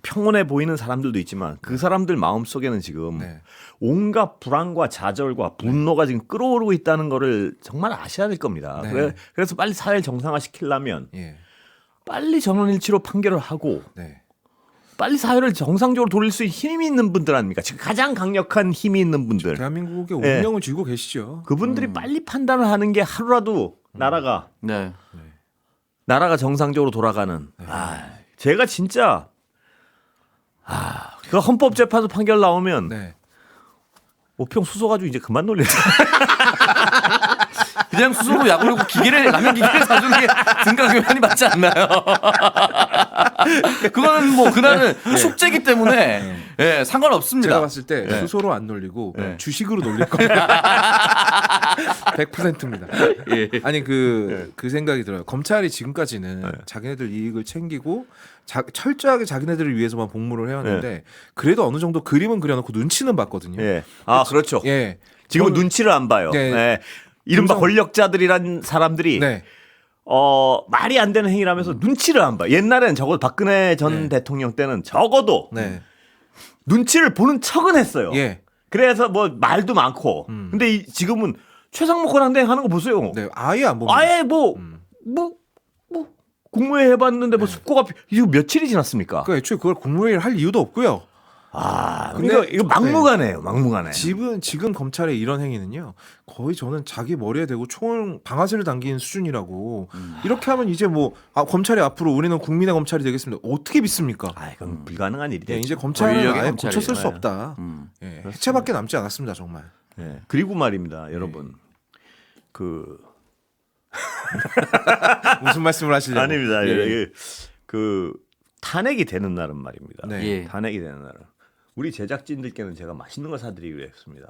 [SPEAKER 1] 평온해 보이는 사람들도 있지만 그 사람들 마음속에는 지금
[SPEAKER 2] 네.
[SPEAKER 1] 온갖 불안과 좌절과 분노가 지금 끌어오르고 있다는 거를 정말 아셔야 될 겁니다.
[SPEAKER 2] 네.
[SPEAKER 1] 그래서 빨리 사회를 정상화시키려면
[SPEAKER 2] 예.
[SPEAKER 1] 빨리 전원일치로 판결을 하고
[SPEAKER 2] 네.
[SPEAKER 1] 빨리 사회를 정상적으로 돌릴 수 있는 힘이 있는 분들 아닙니까? 지금 가장 강력한 힘이 있는 분들.
[SPEAKER 2] 대한민국의
[SPEAKER 1] 네.
[SPEAKER 2] 운명을 쥐고 계시죠.
[SPEAKER 1] 그분들이 빨리 판단을 하는 게 하루라도 나라가
[SPEAKER 3] 네.
[SPEAKER 1] 나라가 정상적으로 돌아가는. 제가 진짜 그 헌법재판소 판결 나오면
[SPEAKER 2] 네.
[SPEAKER 1] 오평 수소 가지고 이제 그만 놀려.
[SPEAKER 3] 그냥 수소로 약을 넣고 라면 기계를 사주는 게 등가 교환이 맞지 않나요? 그거는 뭐 그날은 축제기 때문에 예, 상관없습니다.
[SPEAKER 2] 제가 봤을 때
[SPEAKER 3] 네.
[SPEAKER 2] 수소로 안 놀리고
[SPEAKER 3] 네.
[SPEAKER 2] 주식으로 놀릴 거예요. 100%입니다.
[SPEAKER 3] 예.
[SPEAKER 2] 아니 그 생각이 들어요. 검찰이 지금까지는 자기네들 이익을 챙기고 철저하게 자기네들을 위해서만 복무를 해왔는데 그래도 어느 정도 그림은 그려놓고 눈치는 봤거든요.
[SPEAKER 1] 예. 그렇죠.
[SPEAKER 2] 예.
[SPEAKER 1] 지금은 눈치를 안 봐요.
[SPEAKER 2] 네.
[SPEAKER 1] 네. 이른바 권력자들이란 사람들이
[SPEAKER 2] 네.
[SPEAKER 1] 말이 안 되는 행위를 하면서 눈치를 안 봐. 옛날에는 적어도 박근혜 전 대통령 때는 적어도
[SPEAKER 2] 네.
[SPEAKER 1] 눈치를 보는 척은 했어요.
[SPEAKER 2] 예.
[SPEAKER 1] 그래서 뭐 말도 많고. 근데 지금은 최상목 권한대행 하는 거 보세요.
[SPEAKER 2] 네. 아예 안 봅니다.
[SPEAKER 1] 아예 뭐 국무회의 해봤는데 뭐 숙고가 이거 며칠이 지났습니까?
[SPEAKER 2] 그러니까 애초에 그걸 국무회의를 할 이유도 없고요.
[SPEAKER 1] 그러니까 이거 막무가내예요. 막무가내.
[SPEAKER 2] 지금 검찰의 이런 행위는요. 거의 저는 자기 머리에 대고 총 방아쇠를 당긴 수준이라고. 이렇게 하면 이제 뭐 검찰이 앞으로 우리는 국민의 검찰이 되겠습니다. 어떻게 믿습니까?
[SPEAKER 1] 이건 불가능한 일이
[SPEAKER 2] 예,
[SPEAKER 1] 되죠.
[SPEAKER 2] 이제 검찰은
[SPEAKER 3] 권력의
[SPEAKER 2] 아예
[SPEAKER 3] 검찰이에요.
[SPEAKER 2] 고쳤을 수 없다. 예, 해체밖에 남지 않았습니다, 정말.
[SPEAKER 1] 예. 그리고 말입니다, 여러분.
[SPEAKER 2] 무슨 말씀을 하시려고?
[SPEAKER 1] 아닙니다.
[SPEAKER 2] 예.
[SPEAKER 1] 그 탄핵이 되는 날은 말입니다.
[SPEAKER 2] 네.
[SPEAKER 3] 예.
[SPEAKER 1] 탄핵이 되는 날은 우리 제작진들께는 제가 맛있는 거 사드리기로 했습니다.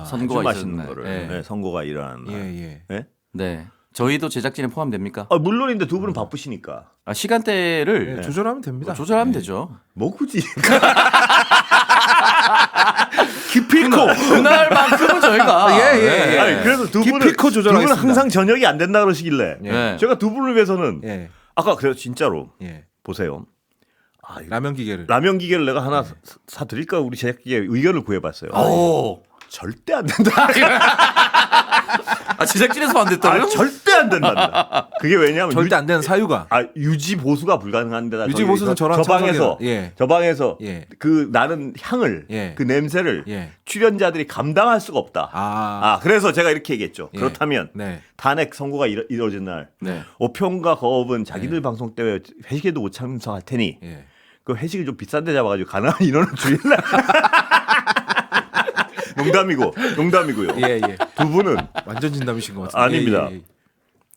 [SPEAKER 3] 선거가
[SPEAKER 1] 아주 맛있는
[SPEAKER 3] 있었나요?
[SPEAKER 1] 거를.
[SPEAKER 3] 예.
[SPEAKER 1] 네, 선거가 일어나는 날.
[SPEAKER 2] 예.
[SPEAKER 1] 네?
[SPEAKER 3] 네. 저희도 제작진에 포함됩니까?
[SPEAKER 1] 물론인데 두 분은 바쁘시니까.
[SPEAKER 3] 시간대를
[SPEAKER 2] 예, 조절하면 됩니다.
[SPEAKER 3] 조절하면 되죠.
[SPEAKER 1] 뭐 굳이? 기필코.
[SPEAKER 3] 그날만큼은 저희가
[SPEAKER 2] 예.
[SPEAKER 1] 아니, 그래서 두 분은
[SPEAKER 2] 기필코 조절하겠습니다.
[SPEAKER 1] 항상 저녁이 안 된다 그러시길래
[SPEAKER 3] 네.
[SPEAKER 1] 제가 두 분을 위해서는
[SPEAKER 2] 예.
[SPEAKER 1] 아까 그래서 진짜로
[SPEAKER 2] 예.
[SPEAKER 1] 보세요.
[SPEAKER 2] 라면 기계를.
[SPEAKER 1] 라면 기계를 내가 하나 사드릴까 우리 제작진에 의견을 구해봤어요.
[SPEAKER 3] 오.
[SPEAKER 1] 절대 안 된다.
[SPEAKER 3] 제작진에서 안 됐다고요?
[SPEAKER 1] 절대 안 된다. 그게 왜냐하면
[SPEAKER 2] 절대 안 되는 사유가.
[SPEAKER 1] 유지 보수가 불가능한데다.
[SPEAKER 2] 유지 보수는 저랑
[SPEAKER 1] 저 방에서
[SPEAKER 2] 예.
[SPEAKER 1] 저 방에서
[SPEAKER 2] 예.
[SPEAKER 1] 그 나는 향을
[SPEAKER 2] 예.
[SPEAKER 1] 그 냄새를
[SPEAKER 2] 예.
[SPEAKER 1] 출연자들이 감당할 수가 없다. 그래서 제가 이렇게 얘기했죠.
[SPEAKER 2] 예.
[SPEAKER 1] 그렇다면
[SPEAKER 2] 네.
[SPEAKER 1] 탄핵 선고가 이루어진 날
[SPEAKER 3] 네.
[SPEAKER 1] 오평과 거업은 자기들 방송 때문에 회식에도 못 참석할 테니
[SPEAKER 2] 예.
[SPEAKER 1] 그 회식을 좀 비싼 데 잡아가지고 가능한 인원을 줄일라. 농담이고요.
[SPEAKER 2] 예.
[SPEAKER 1] 두 분은
[SPEAKER 2] 완전 진담이신 것 같습니다.
[SPEAKER 1] 아닙니다.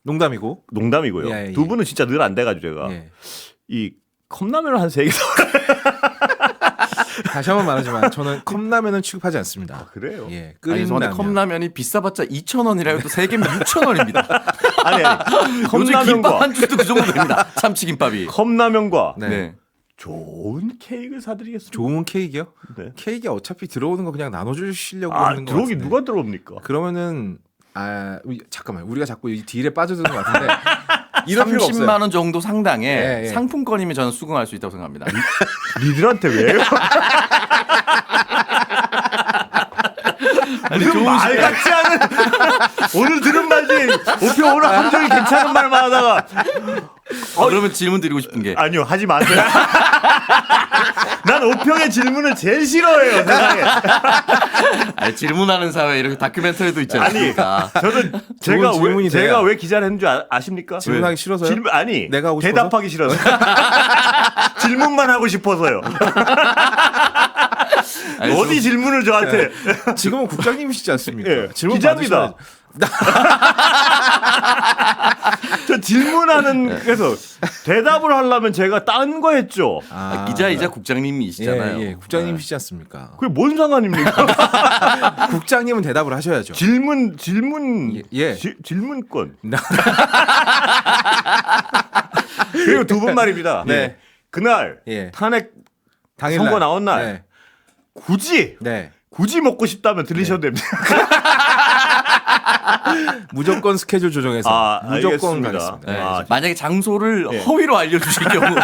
[SPEAKER 2] 농담이고.
[SPEAKER 1] 농담이고요.
[SPEAKER 2] 예.
[SPEAKER 1] 두 분은 진짜 늘 안 돼가지고 제가
[SPEAKER 2] 예.
[SPEAKER 1] 이 컵라면을 한 3개 사.
[SPEAKER 2] 다시 한번 말하지만 저는 컵라면은 취급하지 않습니다.
[SPEAKER 1] 그래요?
[SPEAKER 2] 예.
[SPEAKER 3] 아니,
[SPEAKER 2] 끓인
[SPEAKER 3] 저한테
[SPEAKER 2] 라면.
[SPEAKER 3] 컵라면이 비싸봤자 2,000원이라 해도 3개면 6,000원입니다.
[SPEAKER 1] 아니
[SPEAKER 3] 요즘 김밥
[SPEAKER 1] 컵라면과
[SPEAKER 3] 한 줄도 그 정도 됩니다. 참치김밥이.
[SPEAKER 1] 컵라면과
[SPEAKER 2] 네.
[SPEAKER 3] 네.
[SPEAKER 1] 좋은 케이크를 사드리겠습니다.
[SPEAKER 2] 좋은 케이크요?
[SPEAKER 1] 네.
[SPEAKER 2] 케이크에 어차피 들어오는 거 그냥 나눠주시려고 하는 거
[SPEAKER 1] 들어오기
[SPEAKER 2] 같은데.
[SPEAKER 1] 누가 들어옵니까?
[SPEAKER 2] 그러면은 잠깐만 우리가 자꾸 이 딜에 빠져드는 것 같은데 이럴 필요가 없어요.
[SPEAKER 3] 30만 원 정도 상당의
[SPEAKER 2] 예.
[SPEAKER 3] 상품권이면 저는 수긍할 수 있다고 생각합니다.
[SPEAKER 1] 니들한테 왜요? 무슨 말 같지 않은 오늘 들은 말지 오평 오늘 하루 종일 괜찮은 말만 하다가
[SPEAKER 3] 그러면 질문 드리고 싶은 게
[SPEAKER 1] 아니요 하지 마세요. 난 오평의 질문을 제일 싫어해요 세상에.
[SPEAKER 3] 아니, 질문하는 사회 이렇게 다큐멘터리도 있지
[SPEAKER 1] 아니
[SPEAKER 3] 않습니까?
[SPEAKER 1] 저는
[SPEAKER 2] 질문이 돼야.
[SPEAKER 1] 제가 왜 기자를 했는 줄 아십니까?
[SPEAKER 2] 질문하기 싫어서요?
[SPEAKER 1] 아니
[SPEAKER 2] 내가 하고 싶어서?
[SPEAKER 1] 대답하기 싫어서. 질문만 하고 싶어서요.
[SPEAKER 3] 아니,
[SPEAKER 1] 어디 질문을 저한테
[SPEAKER 2] 지금은 국장님이시지 않습니까?
[SPEAKER 1] 예,
[SPEAKER 2] 질문
[SPEAKER 1] 기자입니다. 저 질문하는 그래서 대답을 하려면 제가 딴 거 했죠.
[SPEAKER 3] 기자이자 국장님이시잖아요.
[SPEAKER 2] 예, 국장님이시지 않습니까?
[SPEAKER 1] 그게 뭔 상관입니까?
[SPEAKER 2] 국장님은 대답을 하셔야죠.
[SPEAKER 1] 질문
[SPEAKER 2] 예.
[SPEAKER 1] 질문권. 그리고 두 분 말입니다.
[SPEAKER 2] 네.
[SPEAKER 1] 그날
[SPEAKER 2] 예.
[SPEAKER 1] 탄핵
[SPEAKER 2] 당일날.
[SPEAKER 1] 선거 나온 날
[SPEAKER 2] 네.
[SPEAKER 1] 굳이 먹고 싶다면 들리셔도 됩니다.
[SPEAKER 2] 무조건 스케줄 조정해서 무조건
[SPEAKER 1] 알겠습니다.
[SPEAKER 2] 가겠습니다.
[SPEAKER 3] 네. 만약에 장소를 허위로 알려주실 경우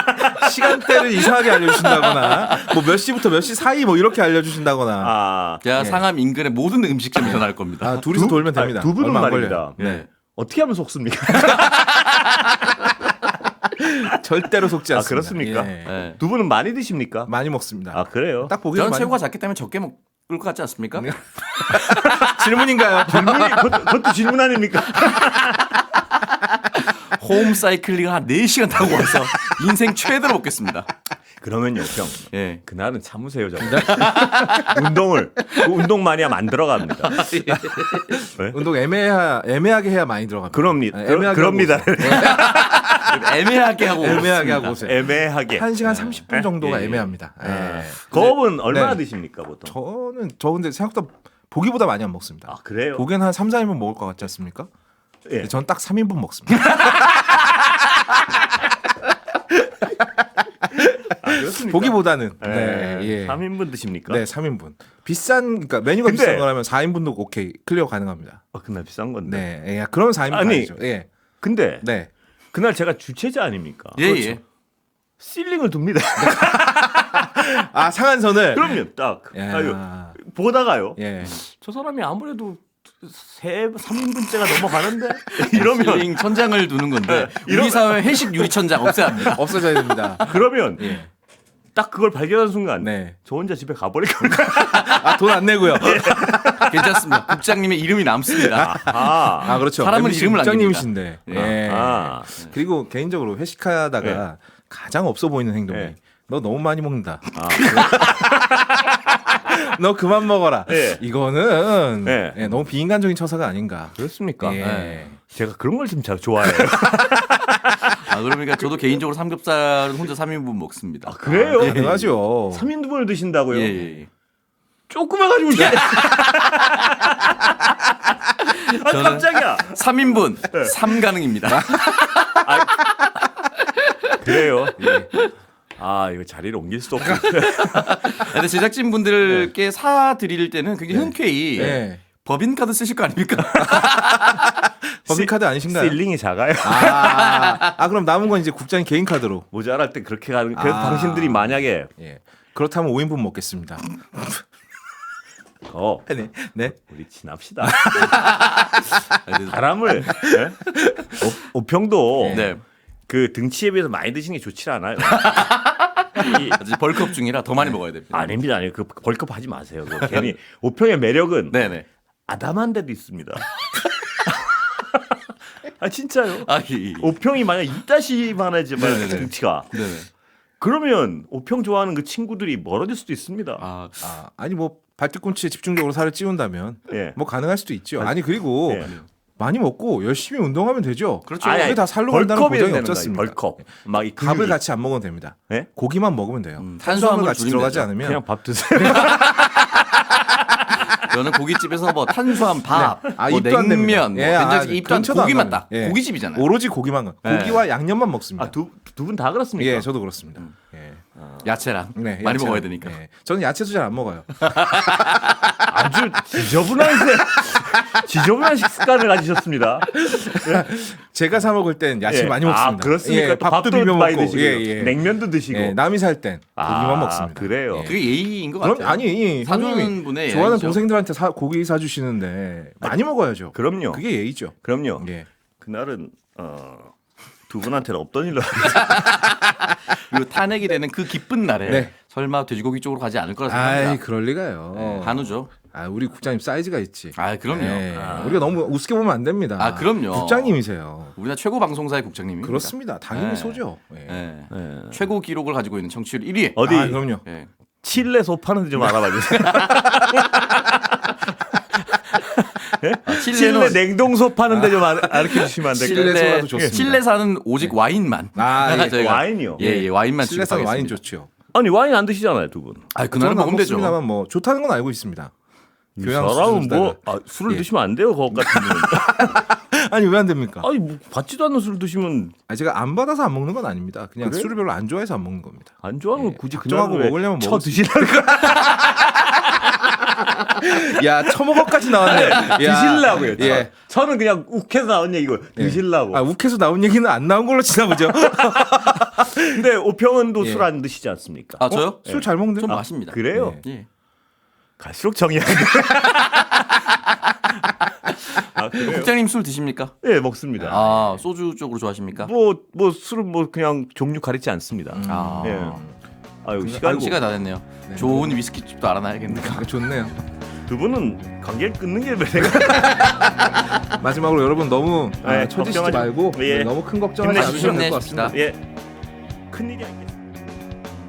[SPEAKER 2] 시간대를 이상하게 알려주신다거나 뭐 몇 시부터 몇 시 사이 뭐 이렇게 알려주신다거나
[SPEAKER 3] 제가
[SPEAKER 2] 예.
[SPEAKER 3] 상암 인근의 모든 음식점에 전화할 겁니다.
[SPEAKER 2] 둘이서 돌면 됩니다.
[SPEAKER 1] 두 분은
[SPEAKER 2] 얼마 안
[SPEAKER 1] 말입니다.
[SPEAKER 2] 걸려요.
[SPEAKER 3] 네.
[SPEAKER 1] 어떻게 하면 속습니까?
[SPEAKER 2] 절대로 속지 않습니다.
[SPEAKER 1] 그렇습니까?
[SPEAKER 2] 예.
[SPEAKER 3] 네.
[SPEAKER 1] 두 분은 많이 드십니까?
[SPEAKER 2] 많이 먹습니다.
[SPEAKER 1] 그래요?
[SPEAKER 2] 딱 보기에는
[SPEAKER 3] 저는
[SPEAKER 2] 많이
[SPEAKER 3] 체구가 작기 때문에 적게 것 같지 않습니까?
[SPEAKER 2] 질문인가요?
[SPEAKER 1] 질문이 그것도 질문 아닙니까?
[SPEAKER 3] 홈 사이클링을 한 4시간 타고 와서 인생 최대로 먹겠습니다.
[SPEAKER 1] 그러면요, 형.
[SPEAKER 3] 예.
[SPEAKER 1] 그날은 참으세요, 정말. 운동 많이 하면 안 들어갑니다. 네?
[SPEAKER 2] 운동 애매하게 해야 많이 들어갑니다.
[SPEAKER 1] 그럽니다.
[SPEAKER 3] 애매하게 하고
[SPEAKER 2] 애매하게
[SPEAKER 3] 먹습니다.
[SPEAKER 2] 하고 오세요.
[SPEAKER 1] 애매하게.
[SPEAKER 2] 1시간 30분 정도가
[SPEAKER 1] 예.
[SPEAKER 2] 애매합니다. 예.
[SPEAKER 1] 거업은 얼마나
[SPEAKER 2] 네.
[SPEAKER 1] 드십니까, 보통?
[SPEAKER 2] 저 근데 생각보다 보기보다 많이 안 먹습니다.
[SPEAKER 1] 아, 그래요?
[SPEAKER 2] 고기는 한 3, 4인분 먹을 것 같지 않습니까?
[SPEAKER 1] 예.
[SPEAKER 2] 전 딱 3인분 먹습니다.
[SPEAKER 1] 그렇습니까?
[SPEAKER 2] 보기보다는
[SPEAKER 1] 네.
[SPEAKER 2] 예.
[SPEAKER 1] 3인분 드십니까?
[SPEAKER 2] 네, 3인분. 그러니까 메뉴가
[SPEAKER 1] 근데-
[SPEAKER 2] 비싼 거라면 4인분도 오케이 클리어 가능합니다.
[SPEAKER 1] 그날 비싼 건데.
[SPEAKER 2] 네, 예, 그러면 4인분
[SPEAKER 1] 아니,
[SPEAKER 2] 아니죠. 예,
[SPEAKER 1] 근데
[SPEAKER 2] 네.
[SPEAKER 1] 그날 제가 주최자 아닙니까?
[SPEAKER 3] 예,
[SPEAKER 2] 그렇죠.
[SPEAKER 3] 예.
[SPEAKER 1] 실링을 둡니다.
[SPEAKER 2] 아 상한선을.
[SPEAKER 1] 그럼요, 딱.
[SPEAKER 2] 야.
[SPEAKER 1] 아유, 보다가요.
[SPEAKER 2] 예.
[SPEAKER 1] 저 사람이 아무래도 3인분째가 넘어가는데 이러면
[SPEAKER 3] 실링 천장을 두는 건데 우리
[SPEAKER 1] 이러면-
[SPEAKER 3] 사회 회식 유리 천장 없애야 합니다.
[SPEAKER 2] 없어져야 됩니다.
[SPEAKER 1] 그러면
[SPEAKER 2] 예.
[SPEAKER 1] 딱 그걸 발견한 순간
[SPEAKER 2] 네.
[SPEAKER 1] 저 혼자 집에 가버릴 겁니다.
[SPEAKER 2] 아 돈 안 내고요.
[SPEAKER 3] 괜찮습니다. 국장님의 이름이 남습니다.
[SPEAKER 1] 아,
[SPEAKER 2] 그렇죠.
[SPEAKER 3] 사람은
[SPEAKER 2] MBC
[SPEAKER 3] 이름을 안
[SPEAKER 2] 국장님이신데.
[SPEAKER 3] 예.
[SPEAKER 2] 예.
[SPEAKER 1] 아.
[SPEAKER 2] 그리고 개인적으로 회식하다가 가장 없어 보이는 행동이
[SPEAKER 1] 예.
[SPEAKER 2] 너 너무 많이 먹는다.
[SPEAKER 1] 아,
[SPEAKER 2] 너 그만 먹어라.
[SPEAKER 1] 예.
[SPEAKER 2] 이거는
[SPEAKER 1] 예.
[SPEAKER 2] 예, 너무 비인간적인 처사가 아닌가.
[SPEAKER 1] 그렇습니까?
[SPEAKER 2] 예.
[SPEAKER 1] 제가 그런 걸 좀 잘 좋아해요.
[SPEAKER 3] 아, 그러니까 저도 개인적으로 삼겹살은 혼자 3인분 먹습니다.
[SPEAKER 1] 그래요?
[SPEAKER 3] 아, 예.
[SPEAKER 2] 가능하죠.
[SPEAKER 1] 3인분을 드신다고요?
[SPEAKER 3] 예, 예.
[SPEAKER 1] 조그만 가지고 이제. 아,
[SPEAKER 3] 저는-
[SPEAKER 1] 깜짝이야.
[SPEAKER 3] 3인분 3가능입니다.
[SPEAKER 1] 그래요. 아, 이거 자리를 옮길 수 없고.
[SPEAKER 3] 근데 제작진분들께 사 드릴 때는 굉장히 흔쾌히
[SPEAKER 2] 예.
[SPEAKER 3] 법인카드 쓰실 거 아닙니까?
[SPEAKER 2] 법인카드 아니신가요?
[SPEAKER 1] 실링이 작아요.
[SPEAKER 2] 그럼 남은 건 이제 국장님 개인 카드로.
[SPEAKER 1] 모자랄 때 그렇게 가는. 그래서
[SPEAKER 2] 아.
[SPEAKER 1] 당신들이 만약에
[SPEAKER 2] 예. 그렇다면 5인분 먹겠습니다. 네. 네.
[SPEAKER 1] 우리 친합시다. 바람을 오평도
[SPEAKER 3] 네.
[SPEAKER 1] 그 등치에 비해서 많이 드시는 게 좋지 않아요.
[SPEAKER 3] 아직 벌크업 중이라 더 많이 먹어야 됩니다.
[SPEAKER 1] 아닙니다, 아니요. 그 벌크업 하지 마세요. 그거 괜히 오평의 매력은
[SPEAKER 3] 네네.
[SPEAKER 1] 아담한 데도 있습니다. 아 진짜요?
[SPEAKER 3] 아, 예.
[SPEAKER 1] 오평이 만약 이따시만하지만
[SPEAKER 3] 네네네.
[SPEAKER 1] 등치가
[SPEAKER 3] 네네.
[SPEAKER 1] 그러면 오평 좋아하는 그 친구들이 멀어질 수도 있습니다.
[SPEAKER 3] 아,
[SPEAKER 2] 아니 뭐 발뒤꿈치에 집중적으로 살을 찌운다면
[SPEAKER 1] 예.
[SPEAKER 2] 뭐 가능할 수도 있죠. 아니 그리고
[SPEAKER 1] 예.
[SPEAKER 2] 많이 먹고 열심히 운동하면 되죠.
[SPEAKER 3] 그렇죠.
[SPEAKER 1] 아니,
[SPEAKER 2] 그게 다 살로 간다는
[SPEAKER 1] 벌크업이
[SPEAKER 2] 보장이
[SPEAKER 1] 되는
[SPEAKER 2] 없지 않습니까?
[SPEAKER 1] 벌크업. 막이
[SPEAKER 2] 밥을 같이 안 먹어도 됩니다.
[SPEAKER 1] 예?
[SPEAKER 2] 고기만 먹으면 돼요.
[SPEAKER 3] 탄수화물
[SPEAKER 2] 탄수화물 같이
[SPEAKER 3] 줄이면
[SPEAKER 2] 들어가지
[SPEAKER 3] 되죠.
[SPEAKER 2] 않으면
[SPEAKER 1] 그냥 밥 드세요.
[SPEAKER 3] 저는 고깃집에서 뭐 탄수화물 밥, 뭐
[SPEAKER 2] 입도 안 됩니다.
[SPEAKER 3] 냉면, 뭐
[SPEAKER 2] 예,
[SPEAKER 3] 된장찌개 입도 안
[SPEAKER 2] 근처도 안
[SPEAKER 3] 고기만
[SPEAKER 2] 갑니다.
[SPEAKER 3] 딱.
[SPEAKER 2] 예.
[SPEAKER 3] 고깃집이잖아요.
[SPEAKER 2] 오로지 고기만
[SPEAKER 3] 예.
[SPEAKER 2] 고기와 양념만 먹습니다.
[SPEAKER 1] 아, 두 분 다 그렇습니까?
[SPEAKER 2] 예, 저도 그렇습니다. 예.
[SPEAKER 3] 야채랑
[SPEAKER 2] 네,
[SPEAKER 3] 많이
[SPEAKER 2] 야채는-
[SPEAKER 3] 먹어야 되니까.
[SPEAKER 2] 예. 저는 야채도 잘 안 먹어요.
[SPEAKER 1] 아주 지저분한 식습관을 가지셨습니다.
[SPEAKER 2] 제가 사 먹을 땐 야채
[SPEAKER 1] 예.
[SPEAKER 2] 많이 먹습니다.
[SPEAKER 1] 아, 그렇습니까?
[SPEAKER 2] 예,
[SPEAKER 1] 또
[SPEAKER 2] 밥도
[SPEAKER 1] 밥도
[SPEAKER 2] 비벼
[SPEAKER 1] 많이
[SPEAKER 2] 먹고,
[SPEAKER 1] 드시고 냉면도 드시고.
[SPEAKER 2] 예, 남이 살 땐 고기만 먹습니다.
[SPEAKER 1] 그래요.
[SPEAKER 2] 예.
[SPEAKER 3] 그게 예의인 것
[SPEAKER 2] 그럼
[SPEAKER 3] 같아요.
[SPEAKER 2] 아니
[SPEAKER 3] 사주는
[SPEAKER 2] 형님이
[SPEAKER 3] 분의
[SPEAKER 2] 좋아하는
[SPEAKER 3] 예의죠.
[SPEAKER 2] 동생들한테 고기 사주시는데 많이 먹어야죠.
[SPEAKER 1] 그럼요.
[SPEAKER 2] 그게 예의죠.
[SPEAKER 1] 그럼요.
[SPEAKER 2] 예.
[SPEAKER 1] 그날은 두 분한테는 없던 일로
[SPEAKER 3] 그리고 탄핵이 되는 그 기쁜 날에
[SPEAKER 2] 네.
[SPEAKER 3] 설마 돼지고기 쪽으로 가지 않을 거라 생각합니다.
[SPEAKER 2] 아이 그럴 리가요.
[SPEAKER 3] 네, 한우죠.
[SPEAKER 2] 우리 국장님 사이즈가 있지.
[SPEAKER 3] 아, 그럼요.
[SPEAKER 2] 예. 우리가 너무 우습게 보면 안 됩니다.
[SPEAKER 3] 아, 그럼요.
[SPEAKER 2] 국장님이세요.
[SPEAKER 3] 우리나라 최고 방송사의 국장님입니다.
[SPEAKER 2] 그렇습니다. 당연히
[SPEAKER 3] 네.
[SPEAKER 2] 소죠. 예.
[SPEAKER 3] 예.
[SPEAKER 1] 예.
[SPEAKER 3] 최고 기록을 가지고 있는 청취율 1위.
[SPEAKER 1] 어디
[SPEAKER 2] 그럼요.
[SPEAKER 3] 예.
[SPEAKER 1] 칠레 소 파는데 좀 알아봐 주세요. 칠레 냉동소 파는데 좀 알려주시면 안 될까요?
[SPEAKER 2] 칠레 소라도 좋습니다.
[SPEAKER 3] 칠레사는 오직 와인만.
[SPEAKER 1] 네. 와인이요?
[SPEAKER 3] 예, 와인만
[SPEAKER 2] 실내산
[SPEAKER 3] 취급하겠습니다.
[SPEAKER 2] 와인 좋죠.
[SPEAKER 1] 아니 와인 안 드시잖아요, 두 분.
[SPEAKER 3] 아, 그날은
[SPEAKER 2] 저는 안
[SPEAKER 3] 먹으면 되죠.
[SPEAKER 2] 먹습니다만 뭐 좋다는 건 알고 있습니다.
[SPEAKER 1] 이
[SPEAKER 2] 교양
[SPEAKER 1] 사람은
[SPEAKER 2] 수준을
[SPEAKER 1] 뭐 술을
[SPEAKER 2] 예.
[SPEAKER 1] 드시면 안 돼요, 그것 같은 경우는.
[SPEAKER 2] 아니 왜 안 됩니까?
[SPEAKER 1] 아니 뭐 받지도 않는 술을 드시면
[SPEAKER 2] 제가 안 받아서 안 먹는 건 아닙니다. 그냥
[SPEAKER 1] 그래요?
[SPEAKER 2] 술을 별로 안 좋아해서 안 먹는 겁니다.
[SPEAKER 1] 안 좋아하는 걸 굳이
[SPEAKER 2] 걱정하고
[SPEAKER 1] 그날
[SPEAKER 2] 먹으려면
[SPEAKER 1] 쳐
[SPEAKER 2] 먹을 수
[SPEAKER 1] 드시려고
[SPEAKER 2] 야 처먹어까지 나왔네. 야.
[SPEAKER 1] 드시려고요.
[SPEAKER 2] 예.
[SPEAKER 1] 저는 그냥 욱해서 나온 얘기고 드시려고.
[SPEAKER 2] 욱해서 나온 얘기는 안 나온 걸로 치나 보죠.
[SPEAKER 1] 근데 오평은도
[SPEAKER 2] 예.
[SPEAKER 1] 술 안 드시지 않습니까?
[SPEAKER 3] 아, 저요?
[SPEAKER 2] 술 잘 먹는데?
[SPEAKER 3] 좀 마십니다.
[SPEAKER 1] 그래요?
[SPEAKER 3] 예.
[SPEAKER 1] 갈수록 정의하게. 아, 그래요?
[SPEAKER 3] 국장님 술 드십니까?
[SPEAKER 1] 예, 먹습니다.
[SPEAKER 3] 아, 소주 쪽으로 좋아하십니까?
[SPEAKER 1] 뭐 술은 뭐 그냥 종류 가리지 않습니다.
[SPEAKER 3] 아.
[SPEAKER 1] 예. 아유
[SPEAKER 3] 시간 다 됐네요.
[SPEAKER 2] 네.
[SPEAKER 3] 좋은 위스키집도 알아놔야겠네요.
[SPEAKER 2] 좋네요.
[SPEAKER 1] 두 분은 관계를 끊는 게 내가
[SPEAKER 2] 마지막으로 여러분 너무 처지시지
[SPEAKER 1] 걱정하지-
[SPEAKER 2] 말고
[SPEAKER 1] 예.
[SPEAKER 2] 너무 큰 걱정하지 않으셔도 될 것 같습니다.
[SPEAKER 1] 예. 큰 일이 아니야.